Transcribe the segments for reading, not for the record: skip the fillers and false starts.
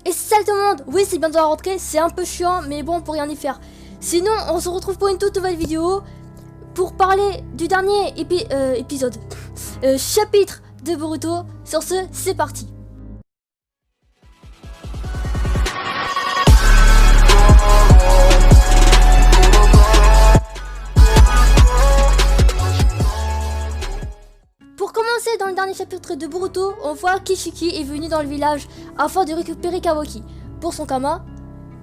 Et salut tout le monde. Oui, c'est bientôt la rentrée, c'est un peu chiant, mais bon, on peut rien y faire. Sinon, on se retrouve pour une toute nouvelle vidéo pour parler du dernier épisode, chapitre de Boruto. Sur ce, c'est parti. Pour commencer, dans le dernier chapitre de Boruto, on voit qu'Ishiki est venu dans le village afin de récupérer Kawaki pour son Kama.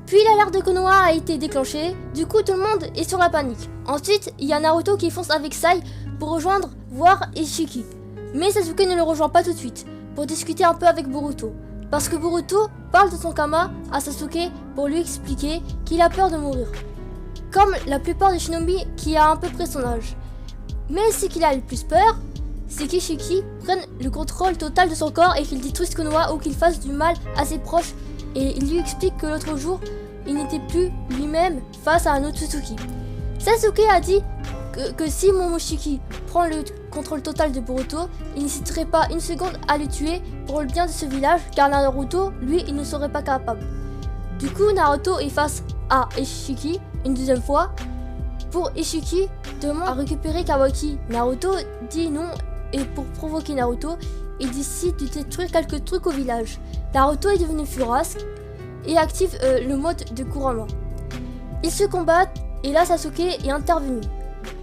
Puis l'alerte de Konoha a été déclenchée, du coup tout le monde est sur la panique. Ensuite, il y a Naruto qui fonce avec Sai pour rejoindre, voir Ishiki. Mais Sasuke ne le rejoint pas tout de suite, pour discuter un peu avec Boruto. Parce que Boruto parle de son Kama à Sasuke pour lui expliquer qu'il a peur de mourir. Comme la plupart des shinobi qui a à peu près son âge. Mais ce qu'il a le plus peur, c'est qu'Ishiki prenne le contrôle total de son corps et qu'il détruise Konoha ou qu'il fasse du mal à ses proches. Et il lui explique que l'autre jour, il n'était plus lui-même face à un Otsutsuki. Sasuke a dit que si Momoshiki prend le contrôle total de Boruto, il n'hésiterait pas une seconde à le tuer pour le bien de ce village, car Naruto, lui, il ne serait pas capable. Du coup, Naruto est face à Ishiki une deuxième fois. Pour Ishiki demande à récupérer Kawaki. Naruto dit non. Et pour provoquer Naruto, il décide de détruire quelques trucs au village. Naruto est devenu furax et active le mode de Kurama. Ils se combattent et là Sasuke est intervenu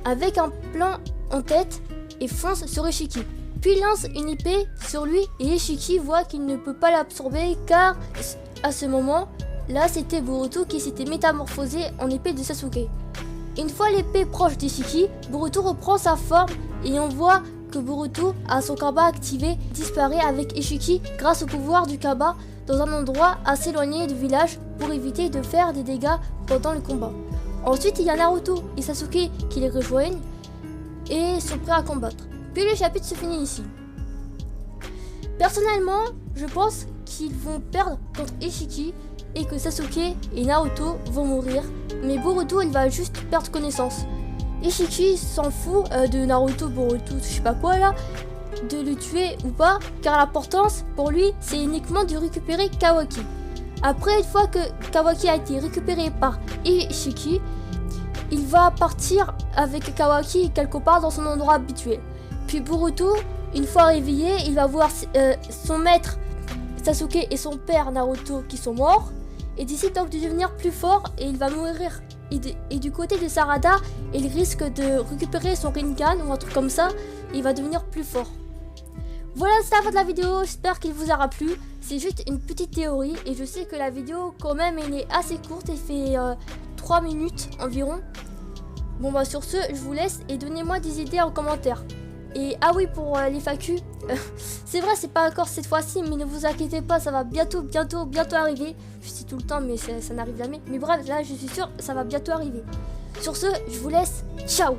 avec un plan en tête et fonce sur Ishiki. Puis il lance une épée sur lui et Ishiki voit qu'il ne peut pas l'absorber car à ce moment là c'était Boruto qui s'était métamorphosé en épée de Sasuke. Une fois l'épée proche d'Ishiki, Boruto reprend sa forme et on voit que Boruto a son Kaba activé, disparaît avec Ishiki grâce au pouvoir du Kaba dans un endroit assez éloigné du village pour éviter de faire des dégâts pendant le combat. Ensuite il y a Naruto et Sasuke qui les rejoignent et sont prêts à combattre. Puis le chapitre se finit ici. Personnellement, je pense qu'ils vont perdre contre Ishiki et que Sasuke et Naruto vont mourir, mais Boruto il va juste perdre connaissance. Ishiki s'en fout de Naruto, Boruto, je sais pas quoi là, de le tuer ou pas, car l'importance pour lui c'est uniquement de récupérer Kawaki. Après, une fois que Kawaki a été récupéré par Ishiki, il va partir avec Kawaki quelque part dans son endroit habituel. Puis Boruto, une fois réveillé, il va voir son maître Sasuke et son père Naruto qui sont morts, et décide donc de devenir plus fort et il va mourir. Et du côté de Sarada, il risque de récupérer son Rinnegan ou un truc comme ça, et il va devenir plus fort. Voilà, c'est la fin de la vidéo, j'espère qu'il vous aura plu. C'est juste une petite théorie et je sais que la vidéo quand même elle est assez courte, elle fait 3 minutes environ. Bon bah sur ce, je vous laisse et donnez-moi des idées en commentaire. Et ah oui, pour les FAQ, c'est vrai, c'est pas encore cette fois-ci, mais ne vous inquiétez pas, ça va bientôt arriver. Je dis tout le temps, mais ça n'arrive jamais. Mais bref, là, je suis sûre, ça va bientôt arriver. Sur ce, je vous laisse. Ciao!